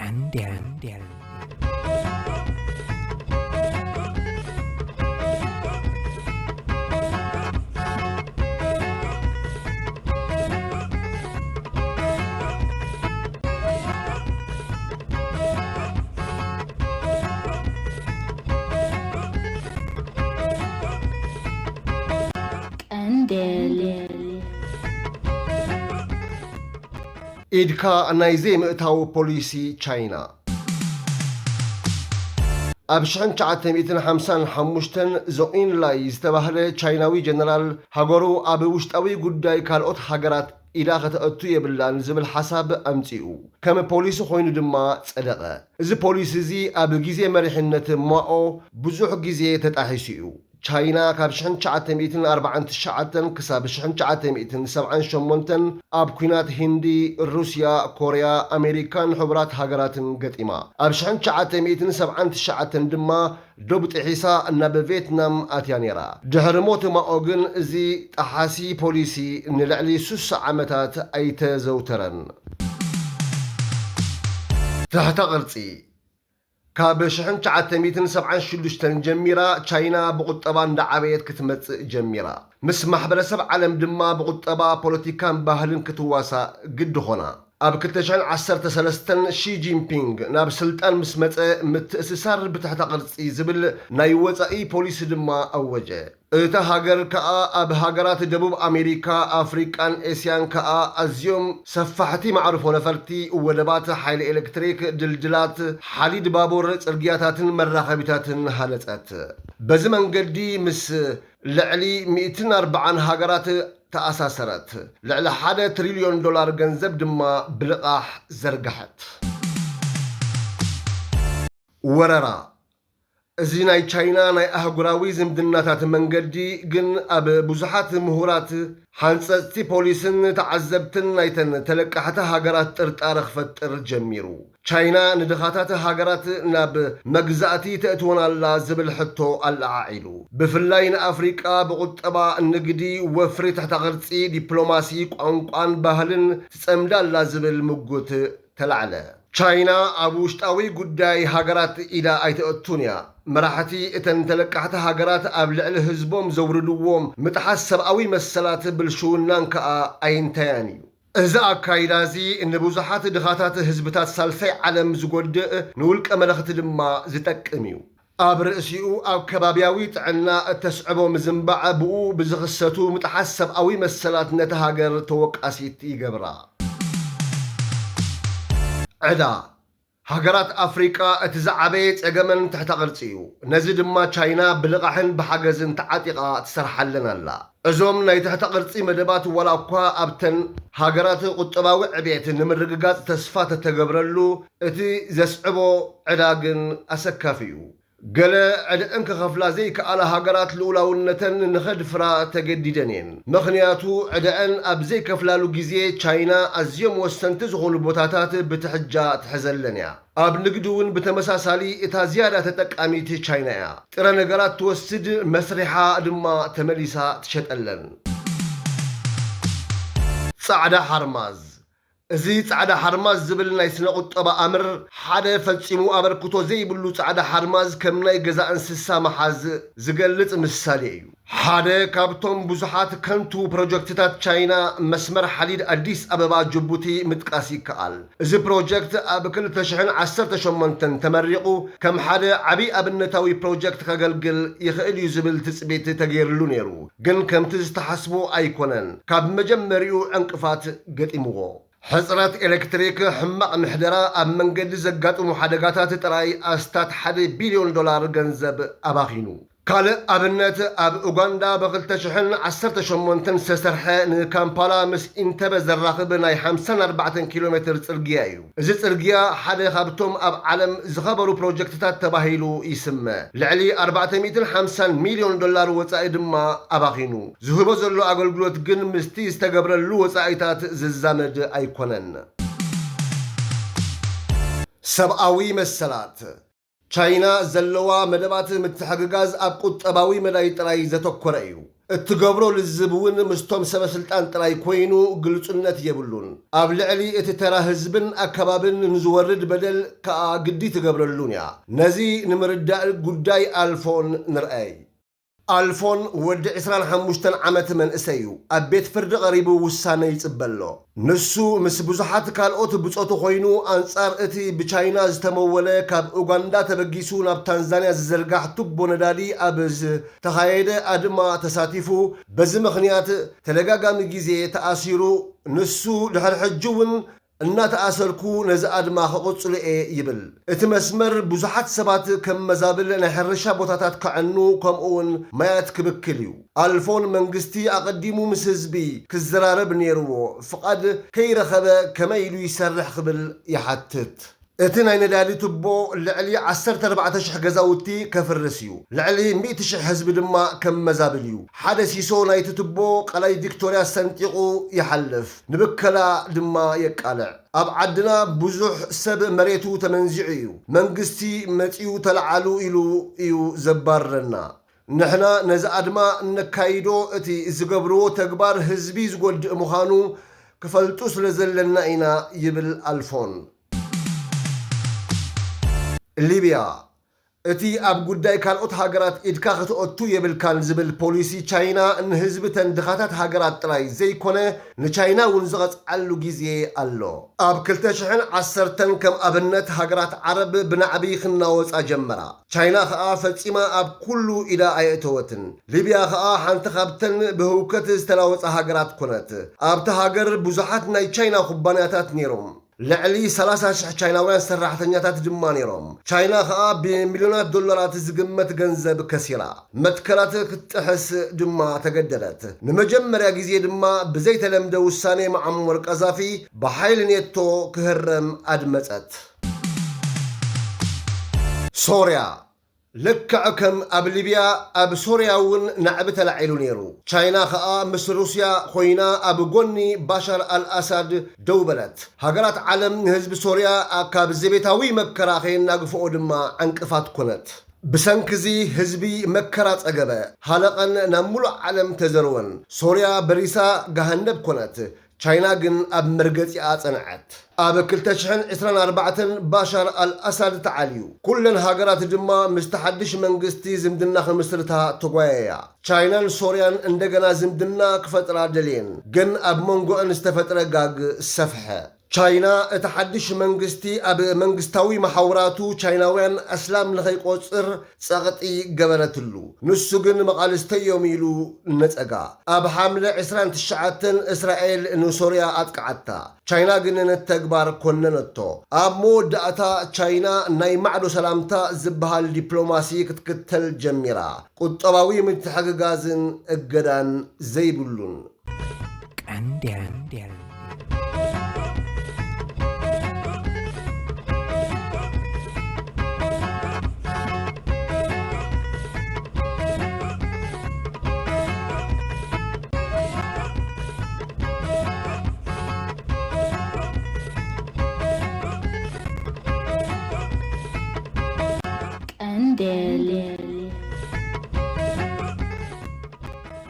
ቀንዴል ኢድካ ናይዘይ ምእታው ፖሊሲ ቻይና ኣብ 1955 ዞኢን ላይ ዝተባህለ ቻይናዊ ጀነራል ሃገሩ ኣብ ውሽጣዊ ጉዳይ ካልኦት ሃገራት ኢዳ ከተእቱ የብላን ዝብል ሓሳብ ኣምፂኡ ከም ፖሊሲ ኮይኑ ድማ ጸደቐ። እዚ ፖሊሲ እዚ ኣብ ግዜ መሪሕነት ማኦ ብዙሕ ግዜ ተጣሒሱ እዩ። ቻይና ካብ 1949 ክሳብ 1978 ኣብ ኩናት ሂንዲ፣ ሩስያ፣ ኮርያ፣ ኣሜሪካን ሕቡራት ሃገራትን ገጢማ ኣብ 1979 ድማ ዶብ ጥሒሳ ናብ ቪየትናም ኣትያ ነይራ። ድሕሪ ሞት ማኦ ግን እዚ ጠሓሲ ፖሊሲ ንልዕሊ 60 ዓመታት ኣይተዘውተረን። ትሕተ ቅርፂ ካብ 1976 ጀሚራ ቻይና ብቁጠባ እንዳዓበየት ክትመጽእ ጀሚራ ምስ ማሕበረሰብ ዓለም ድማ ብቁጠባ ፖለቲካን ባህልን ክትዋሳእ ግዲ ኾና ኣብ 2013 ሺ ጂንፒንግ ናብ ስልጣን ምስ መጸ ምትእስሳር ብትሕተ ቅርፂ ዝብል ናይ ወፃኢ ፖሊሲ ድማ ኣወጀ። እታ ሃገር ከኣ ኣብ ሃገራት ደቡብ ኣሜሪካ፣ ኣፍሪቃን ኤስያን ከኣ ኣዝዮም ሰፋሕቲ ማዕርፎ ነፈርቲ፣ ወደባት ሓይሊ ኤሌክትሪክ፣ ድልድላት፣ ሓዲድ ባቡር፣ ጽርግያታትን መራኸቢታትን ሃነጸት። በዚ መንገዲ ምስ ልዕሊ 140 ሃገራት ተኣሳሰረት። ልዕሊ $1 ትሪልዮን ገንዘብ ድማ ብልቓሕ ዘርጋሐት። ወረራ እዚ ናይ ቻይና ናይ ኣህጉራዊ ዝምድናታት መንገዲ ግን ኣብ ብዙሓት ምሁራት ሓንፀፅቲ ፖሊስን ተዓዘብትን ናይተን ተለቃሕቲ ሃገራት ጥርጣረ ክፈጥር ጀሚሩ። ቻይና ንድኻታት ሃገራት ናብ መግዛእቲ ተእትወናላ ዝብል ሕቶ ኣለዓዒሉ። ብፍላይ ንኣፍሪቃ ብቁጠባ ንግዲ፣ ወፍሪ ትሕተ ቅርፂ፣ ዲፕሎማሲ፣ ቋንቋን ባህልን ትጸምዳላ ዝብል ምጉት ተላዕለ። ቻይና ኣብ ውሽጣዊ ጉዳይ ሃገራት ኢዳ ኣይተእቱን እያ። መራሕቲ እተን ተለቃሕቲ ሃገራት ኣብ ልዕሊ ህዝቦም ዘውርድዎም ምጥሓስ ሰብኣዊ መሰላት ብልሽውናን ከኣ ኣይንተያን እዩ። እዚ ኣካይዳ እዚ ንብዙሓት ድኻታት ህዝብታት ሳልሳይ ዓለም ዝጐድእ ንውልቀ መለኽቲ ድማ ዝጠቅም እዩ። ኣብ ርእሲኡ ኣብ ከባብያዊ ጥዕና እተስዕቦ ምዝምባዕ ብኡ ብዝኽሰቱ ምጥሓስ ሰብኣዊ መሰላት ነቲ ሃገር ተወቃሲት ይገብራ። ዕዳ ሃገራት ኣፍሪቃ እቲ ዝዓበየ ጸገመን ትሕተ ቅርፂ እዩ። ነዚ ድማ ቻይና ብልቓሕን ብሓገዝን ተዓጢቓ ትሰርሓለን ኣላ። እዞም ናይ ትሕተ ቅርፂ መደባት ዋላ እኳ ኣብተን ሃገራት ቁጠባዊ ዕብየት ንምርግጋጽ ተስፋ ተተገብረሉ እቲ ዘስዕቦ ዕዳ ግን ኣሰካፊ እዩ። ገለ ዕድአን ክኸፍላ ዘይከኣላ ሃገራት ልኡላውነተን ንኸድፍራ ተገዲደን እየን። ምኽንያቱ ዕድአን ኣብ ዘይከፍላሉ ግዜ ቻይና ኣዝዮም ወሰንቲ ዝኾኑ ቦታታት ብትሕጃ ትሕዘለን እያ። ኣብ ንግዲ እውን ብተመሳሳሊ እታ ዝያዳ ተጠቃሚት ቻይና እያ። ጥረ ነገራት ትወስድ፣ መስሪሓ ድማ ተመሊሳ ትሸጠለን። ጻዕዳ ሓርማዝ እዚ ጻዕዳ ሓርማዝ ዝብል ናይ ስነ ቁጠባ ኣምር ሓደ ፈጺሙ ኣበርክቶ ዘይብሉ ጻዕዳ ሓርማዝ ከም ናይ ገዛ እንስሳ መሓዝ ዝገልጽ ምሳሌ እዩ። ሓደ ካብቶም ብዙሓት ከንቱ ፕሮጀክትታት ቻይና መስመር ሓዲድ ኣዲስ ኣበባ ጅቡቲ ምጥቃስ ይከኣል። እዚ ፕሮጀክት ኣብ 2018 ተመሪቑ ከም ሓደ ዓብይ ኣብነታዊ ፕሮጀክት ከገልግል ይኽእል እዩ ዝብል ትጽቢት ተገይሩሉ ነይሩ። ግን ከምቲ ዝተሓስቦ ኣይኮነን። ካብ መጀመሪኡ ዕንቅፋት ገጢምዎ። ሕፅረት ኤሌክትሪክ፣ ሕማቕ ምሕደራ፣ ኣብ መንገዲ ዘጋጥሙ ሓደጋታት ጥራይ ኣስታት $1 ቢልዮን ገንዘብ ኣባኺኑ። ካልእ ኣብነት ኣብ ኡጋንዳ ብ2018 ዝተሰርሐ ንካምፓላ ምስ ኢንተበ ዘራኽብ ናይ 54 ኪሎ ሜትር ጽርግያ እዩ። እዚ ጽርግያ ሓደ ካብቶም ኣብ ዓለም ዝኸበሩ ፕሮጀክትታት ተባሂሉ ይስመ። ልዕሊ $450 ሚልዮን ወፃኢ ድማ ኣባኺኑ። ዝህቦ ዘሎ ኣገልግሎት ግን ምስቲ ዝተገብረሉ ወፃኢታት ዝዛመድ ኣይኮነን። ሰብኣዊ መሰላት ቻይና ዘለዋ መደባት ምትሕግጋዝ ኣብ ቁጠባዊ መዳይ ጥራይ ዘተኮረ እዩ። እትገብሮ ልዝብውን ምስቶም ሰበስልጣን ጥራይ ኮይኑ ግልጽነት የብሉን ኣብ ልዕሊ እቲ ተራ ህዝብን ኣከባብን ንዝወርድ በደል ከዓ ግዲ ትገብረሉን እያ ነዚ ንምርዳእ ጉዳይ ኣልፎን ንርአይ ኣልፎን ወዲ 25 ዓመት መንእሰይ እዩ ኣብ ቤት ፍርዲ ቀሪቡ ውሳነ ይጽበሎ ንሱ ምስ ብዙሓት ካልኦት ብጾቱ ኮይኑ ኣንጻር እቲ ብቻይና ዝተመወለ ካብ ኡጋንዳ ተበጊሱ ናብ ታንዛንያ ዝዘርጋሕ ቱቦ ነዳዲ ኣብ ዝተኻየደ ኣድማ ተሳቲፉ በዚ ምኽንያት ተደጋጋሚ ግዜ ተኣሲሩ ንሱ ድሕሪ ሕጂ እውን እናተኣሰርኩ ነዚ ኣድማ ከቕጽሉ ይብል እቲ መስመር ብዙሓት ሰባት ከም መዛብል ናይ ሕርሻ ቦታታት ክዕኑ ከምኡውን ማያት ክብክል እዩ ኣልፎን መንግስቲ ኣቐዲሙ ምስ ህዝቢ ክዘራረብ ነይርዎ ፍቓድ ከይረኸበ ከመይ ኢሉ ይሰርሕ ክብል ይሓትት እቲ ናይ ነዳዲ ቱቦ ልዕሊ 14,000 ገዛውቲ ከፍርስ እዩ ልዕሊ 100,000 ህዝቢ ድማ ከም መዛብል እዩ ሓደ ሲሶ ናይቲ ቱቦ ቀላይ ቪክቶርያ ሰንጢቑ ይሓልፍ ንብከላ ድማ የቃልዕ ኣብ ዓድና ብዙሕ ሰብ መሬቱ ተመንዚዑ እዩ መንግስቲ መጺኡ ተለዓሉ ኢሉ እዩ ዘባረና ንሕና ነዚ ኣድማ እነካይዶ እቲ ዝገብርዎ ተግባር ህዝቢ ዝጎድእ ምዃኑ ክፈልጡ ስለ ዘለና ኢና ይብል ኣልፎን ሊብያ እቲ ኣብ ጉዳይ ካልኦት ሃገራት ኢድካ ክትኦቱ የብልካን ዝብል ፖሊሲ ቻይና ንህዝቢ ተንድኻታት ሃገራት ጥራይ ዘይኮነ ንቻይና እውን ዝቐጽዓሉ ግዜ ኣሎ ኣብ 2010 ከም ኣብነት ሃገራት ዓረብ ብናዕቢ ክናወፃ ጀመራ ቻይና ከዓ ፈጺማ ኣብ ኩሉ ኢዳ ኣየእተወትን ሊብያ ከዓ ሓንቲ ካብተን ብህውከት ዝተናወፃ ሃገራት ኮነት ኣብቲ ሃገር ብዙሓት ናይ ቻይና ኩባንያታት ነይሮም ልዕሊ 30,000 ቻይናውያን ሰራሕተኛታት ድማ ነይሮም ቻይና ከዓ ብሚልዮናት ዶላራት ዝግመት ገንዘብ ከሲራ መትከላት ክትጥሕስ ድማ ተገደለት ንመጀመርያ ግዜ ድማ ብዘይተለምደ ውሳኔ መዓመር ቀዛፊ ብሓይሊ ኔቶ ክህረም ኣድመፀት ሶርያ ልክዕ ከም ኣብ ሊብያ ኣብ ሶርያ እውን ናዕቢ ተላዒሉ ነይሩ ቻይና ከዓ ምስ ሩስያ ኮይና ኣብ ጎኒ ባሻር አልአሳድ ደው በለት ሃገራት ዓለም ንህዝቢ ሶርያ ካብ ዘቤታዊ መከራ ከየናግፍኦ ድማ ዕንቅፋት ኮነት ብሰንክዚ ህዝቢ መከራ ጸገበ ሃለቐን ናብ ሙሉእ ዓለም ተዘርወን ሶርያ በሪሳ ገሃነብ ኮነት ቻይና ግን ኣብ መርገፂኣ ጸንዐት ኣብ 2024 ባሻር አልአሳድ ተዓልዩ ኩለን ሃገራት ድማ ምስ ተሓድሽ መንግስቲ ዝምድና ክምስርታ ተጓየያ ቻይናን ሶርያን እንደገና ዝምድና ክፈጥራ ደልየን ግን ኣብ መንጎአን ዝተፈጥረ ጋግ ሰፍሐ ቻይና እቲ ሓድሽ መንግስቲ ኣብ መንግስታዊ መሓውራቱ ቻይናውያን እስላም ንኸይቆፅር ጸቕጢ ገበረትሉ ንሱ ግን መቓልስተዮም ኢሉ ነጸጋ ኣብ ሓምለ 29 እስራኤል ንሶርያ ኣጥቅዓታ ቻይና ግን ነተግባር ኮነነቶ ኣብ መወዳእታ ቻይና ናይ ማዕዶ ሰላምታ ዝበሃል ዲፕሎማሲ ክትክተል ጀሚራ ቁጠባዊ ምትሕግጋዝን እገዳን ዘይብሉን Daily.